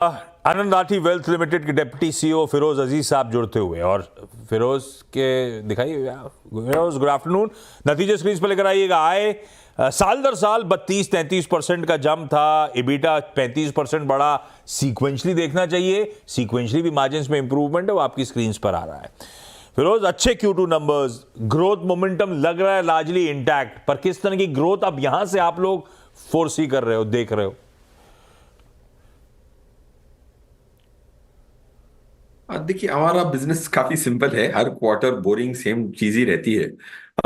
आनंद Rathi wealth limited के deputy CEO Firoz अजीज साहब जुड़ते हुए। और फिरोज के दिखाइए, फिरोज गुड आफ्टरनून। नतीजे स्क्रीन पर लेकर आइएगा। आए साल दर साल 32-33% का जंप था, इबिटा 35% बढ़ा। सीक्वेंशली देखना चाहिए, सीक्वेंशली भी मार्जिन्स में इंप्रूवमेंट है, वो आपकी स्क्रीन पर आ रहा है। फिरोज, अच्छे Q2 नंबर्स, ग्रोथ मोमेंटम लग रहा है लार्जली इंटैक्ट, पर किस तरह की ग्रोथ अब यहां से आप लोग फोरसी कर रहे हो, देख रहे हो? देखिए, हमारा बिजनेस काफी सिंपल है। हर क्वार्टर बोरिंग सेम चीज ही रहती है।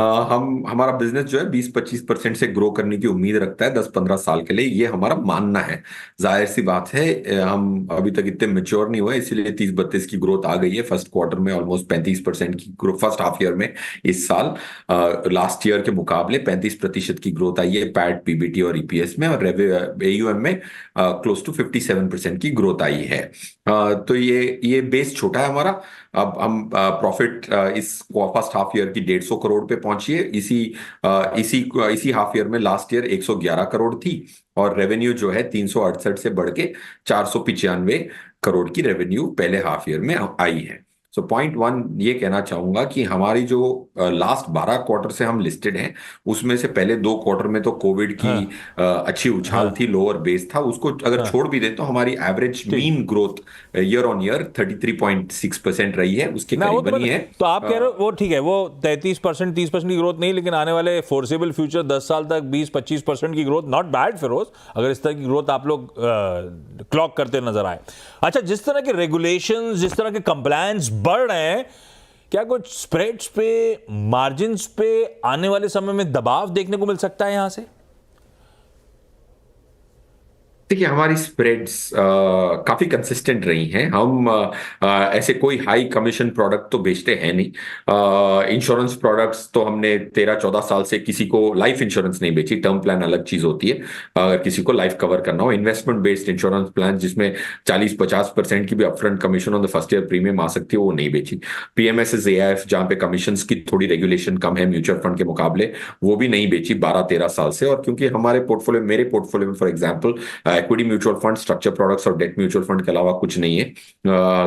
हम हमारा बिजनेस जो है 20-25% से ग्रो करने की उम्मीद रखता है 10-15 साल के लिए, ये हमारा मानना है। जाहिर सी बात है, हम अभी तक इतने मेच्योर नहीं हुए, इसीलिए 30-32 की ग्रोथ आ गई है। फर्स्ट क्वार्टर में ऑलमोस्ट 35% की ग्रोथ, फर्स्ट हाफ ईयर में इस साल लास्ट ईयर के मुकाबले 35% की ग्रोथ आई है पैट, पीबीटी और ईपीएस में। और एयूएम में क्लोज टू 57% की ग्रोथ आई है। तो ये बेस छोटा है हमारा। अब हम प्रॉफिट इस फर्स्ट हाफ ईयर की 150 करोड़ पे पहुंची है। इसी हाफ ईयर में लास्ट ईयर 111 करोड़ थी। और रेवेन्यू जो है 368 से बढ़ के 495 करोड़ की रेवेन्यू पहले हाफ ईयर में आई है। सो पॉइंट वन ये कहना चाहूंगा कि हमारी जो लास्ट 12 क्वार्टर से हम लिस्टेड हैं, उसमें से पहले 2 क्वार्टर में तो कोविड की हाँ, अच्छी उछाल हाँ, थी, लोअर बेस था, उसको अगर हाँ, छोड़ भी दें तो हमारी एवरेज ठीक। Mean growth year on year 33.6% रही है, उसके ना वो तो करीबन ही मैंने, है। तो आप कह रहे हो अ, वो ठीक है, वो 33% 30% की ग्रोथ नहीं, लेकिन आने वाले फोर्सेबल फ्यूचर 10 साल तक 20-25% की ग्रोथ नॉट बैड फिरोज, अगर इस तरह की ग्रोथ आप लोग क्लॉक करते नजर आए। अच्छा, जिस तरह के रेगुलेशंस, जिस तरह के कंप्लायंस बढ़ रहे हैं, क्या कुछ स्प्रेड्स पे, मार्जिन्स पे आने वाले समय में दबाव देखने को मिल सकता है यहां से? देखिए, हमारी स्प्रेड्स काफी कंसिस्टेंट रही हैं। हम ऐसे कोई हाई कमीशन प्रोडक्ट तो बेचते हैं नहीं। इंश्योरेंस प्रोडक्ट्स तो हमने 13-14 साल से किसी को लाइफ इंश्योरेंस नहीं बेची। टर्म प्लान अलग चीज होती है, अगर किसी को लाइफ कवर करना हो। इन्वेस्टमेंट बेस्ड इंश्योरेंस प्लान जिसमें 40-50% की भी upfront commission on the first year premium आ सकती है, वो नहीं बेची। पीएमएस एआईएफ जहाँ पे कमीशन की थोड़ी रेगुलेशन कम है म्यूचुअल फंड के मुकाबले, वो भी नहीं बेची 12-13 साल से। और क्योंकि हमारे पोर्टफोलियो, मेरे पोर्टफोलियो में for example equity mutual fund, structure products और डेट म्यूचुअल फंड के अलावा कुछ नहीं है।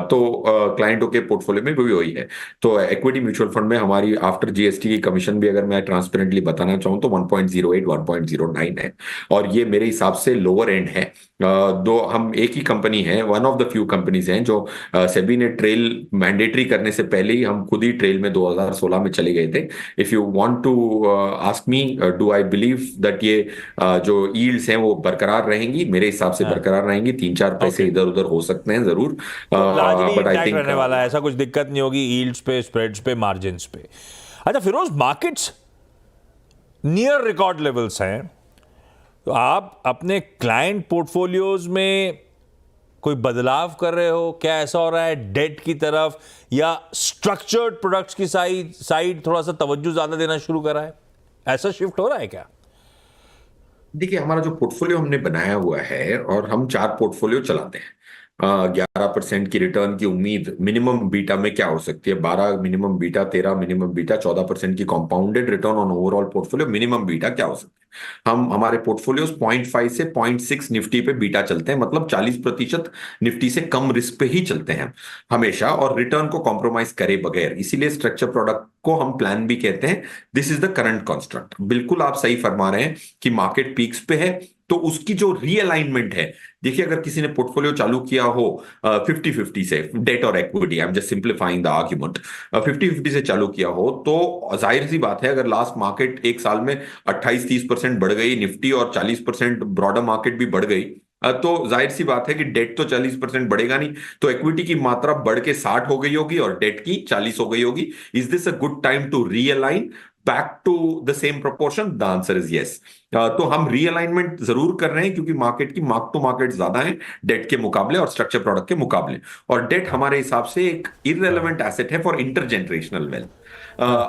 तो क्लाइंटों के पोर्टफोलियो में भी वही है। तो इक्विटी म्यूचुअल फंड में हमारी आफ्टर जीएसटी की कमीशन भी अगर मैं ट्रांसपेरेंटली बताना चाहूँ तो 1.08 1.09 है। और ये मेरे हिसाब से लोअर एंड है। दो हम एक ही कंपनी है, one of the few companies हैं जो सेबी ने ट्रेल मैंडेटरी करने से पहले ही हम खुद ही ट्रेल में 2016 में चले गए थे। If you want to ask me, do I believe that ये जो यील्ड्स हैं वो बरकरार रहेंगी? मेरे हिसाब से हाँ, बरकरार रहेंगी। 3-4 पैसे ओके। इधर उधर हो सकते हैं जरूर, तो largely but I intact think रहने वाला है, ऐसा कुछ दिक्कत नहीं होगी यील्ड्स पे, स्प्रेड्स पे, मार्जिन्स पे। अच्छा Firoz, markets near record levels हैं, तो आप अपने क्लाइंट पोर्टफोलियोज में कोई बदलाव कर रहे हो? क्या ऐसा हो रहा है डेट की तरफ, या स्ट्रक्चर्ड प्रोडक्ट्स की साइड थोड़ा सा तवज्जो ज्यादा देना शुरू करा है? ऐसा शिफ्ट हो रहा है क्या? देखिए, हमारा जो पोर्टफोलियो हमने बनाया हुआ है, और हम 4 पोर्टफोलियो चलाते हैं। 11% की रिटर्न की उम्मीद मिनिमम बीटा में क्या हो सकती है? 12 मिनिमम बीटा, 13 मिनिमम बीटा, 14% की compounded return on overall portfolio minimum beta क्या हो सकती है? हम हमारे पोर्टफोलियो 0.5 से 0.6 निफ्टी पे बीटा चलते हैं, मतलब 40% निफ्टी से कम रिस्क पे ही चलते हैं हमेशा, और रिटर्न को कॉम्प्रोमाइज करे बगैर। इसीलिए स्ट्रक्चर प्रोडक्ट को हम प्लान भी कहते हैं। This is the current construct. बिल्कुल आप सही फरमा रहे हैं कि मार्केट पीक्स पे है, तो उसकी जो रीअलाइनमेंट है, देखिए अगर किसी ने पोर्टफोलियो चालू किया हो 50-50 से, डेट और equity, I am just simplifying the argument, 50-50 से चालू किया हो, तो जाहिर सी बात है अगर लास्ट मार्केट एक साल में 28-30% बढ़ गई निफ्टी, और 40% ब्रॉडर मार्केट भी बढ़ गई, तो जाहिर सी बात है कि डेट तो 40% बढ़ेगा नहीं, तो इक्विटी की मात्रा बढ़ के 60 हो गई होगी और डेट की 40 हो गई होगी। Is this a good time to realign back to the same proportion? The answer is yes. तो हम रीअलाइनमेंट जरूर कर रहे हैं, क्योंकि मार्केट की मार्क टू मार्केट ज्यादा है डेट के मुकाबले और स्ट्रक्चर प्रोडक्ट के मुकाबले। और डेट हमारे हिसाब से एक इररेलेवेंट एसेट है फॉर इंटरजेनरेशनल वेल्थ।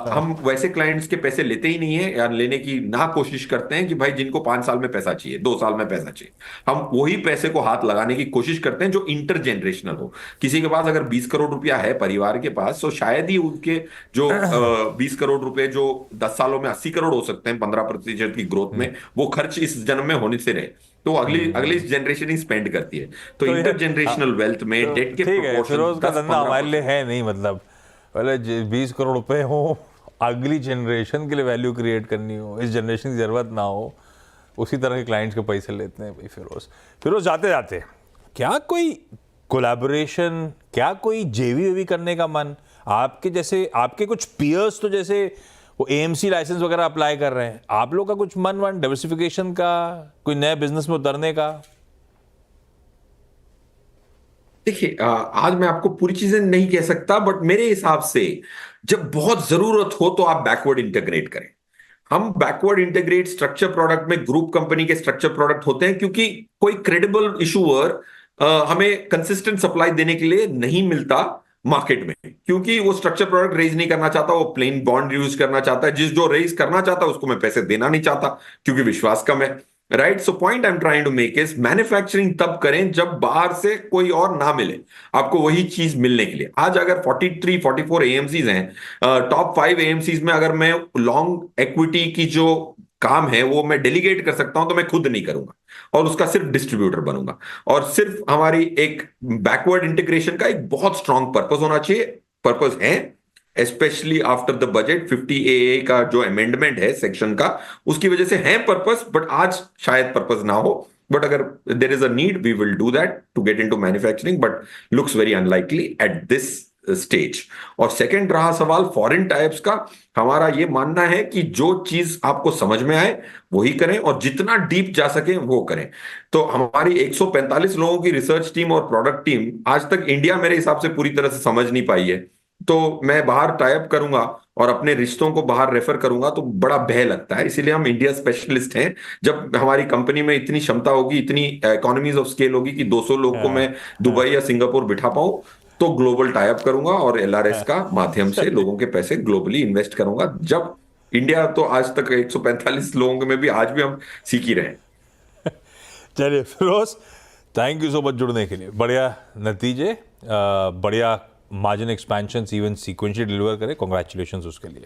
हम वैसे क्लाइंट्स के पैसे लेते ही नहीं है, या लेने की ना कोशिश करते हैं कि भाई जिनको 5 साल में पैसा चाहिए, 2 साल में पैसा चाहिए। हम वही पैसे को हाथ लगाने की कोशिश करते हैं जो इंटरजेनरेशनल हो। किसी के पास अगर 20 करोड़ रुपया है परिवार के पास, तो शायद ही उनके जो 20 करोड़ रुपए जो 10 सालों में 80 करोड़ हो सकते हैं 15% की ग्रोथ में, वो खर्च इस जन्म में होने से रहे। तो अगली अगली जनरेशन ही स्पेंड करती है। तो तो ये इंटरजेनरेशनल वेल्थ में तो डेट के ठीक है, प्रोपोर्शन फिरोज का 10 धंधा हमारे लिए 15%। है नहीं, मतलब पहले 20 करोड़ रुपए हो, अगली जनरेशन के लिए वैल्यू क्रिएट करनी हो, इस जनरेशन की जरूरत ना हो, उसी तरह के क्लाइंट्स के पैसे लेते हैं भाई फिरोज। फिरोज जाते जाते क्या कोई कोलैबोरेशन, क्या कोई जेवी वेवी करने का मन? आपके जैसे आपके कुछ पीयर्स तो जैसे वो एएमसी लाइसेंस वगैरह अप्लाई कर रहे हैं, आप लोग का कुछ मन वन डाइवर्सिफिकेशन का, कोई नए बिजनेस में उतरने का? देखिए आज मैं आपको पूरी चीजें नहीं कह सकता, बट मेरे हिसाब से जब बहुत जरूरत हो तो आप बैकवर्ड इंटीग्रेट करें। हम बैकवर्ड इंटीग्रेट स्ट्रक्चर प्रोडक्ट में ग्रुप कंपनी के स्ट्रक्चर प्रोडक्ट होते हैं, क्योंकि कोई क्रेडिबल इशूअर हमें कंसिस्टेंट सप्लाई देने के लिए नहीं मिलता मार्केट में, क्योंकि वो स्ट्रक्चर प्रोडक्ट रेज नहीं करना चाहता, वो प्लेन बॉन्ड यूज करना चाहता है। जिस जो रेज करना चाहता है उसको मैं पैसे देना नहीं चाहता, क्योंकि विश्वास कम है। Right, so point I am trying to make is manufacturing तब करें जब बाहर से कोई और ना मिले आपको वही चीज मिलने के लिए। आज अगर 43 44 एएमसीज हैं, टॉप 5 एएमसीज में अगर मैं लॉन्ग इक्विटी की जो काम है वो मैं डेलीगेट कर सकता हूं, तो मैं खुद नहीं करूंगा और उसका सिर्फ डिस्ट्रीब्यूटर बनूंगा। और सिर्फ हमारी एक बैकवर्ड इंटीग्रेशन का एक बहुत स्ट्रांग पर्पस होना चाहिए, पर्पस है, specially after the budget 50AA का जो अमेंडमेंट है सेक्शन का, उसकी वजह से है पर्पस, बट आज शायद पर्पस ना हो। बट अगर there is a need we will do that to get into manufacturing, but looks very unlikely at this stage. और सेकंड रहा सवाल फॉरेन टाइप्स का, हमारा ये मानना है कि जो चीज आपको समझ में आए वही करें और जितना डीप जा सके वो करें। तो हमारी 145 लोगों की रिसर्च टीम और प्रोडक्ट टीम आज तक इंडिया मेरे हिसाब से पूरी तरह से समझ नहीं पाई है। तो मैं बाहर टाइप करूंगा और अपने रिश्तों को बाहर रेफर करूंगा तो बड़ा भय लगता है, इसीलिए हम इंडिया स्पेशलिस्ट हैं। जब हमारी कंपनी में इतनी क्षमता होगी, इतनी इकोनॉमीज ऑफ स्केल होगी कि 200 लोग को मैं दुबई या सिंगापुर बिठा पाऊं, तो ग्लोबल टाइप करूंगा और एलआरएस का माध्यम से लोगों के पैसे ग्लोबली इन्वेस्ट करूंगा। जब इंडिया तो आज तक 145 लोगों में भी आज भी हम सीख ही रहे हैं। चलिए Firoz, thank you so much जुड़ने के लिए। बढ़िया नतीजे, बढ़िया margin expansion even sequentially deliver करें, कॉन्ग्रेचुलेशन उसके लिए।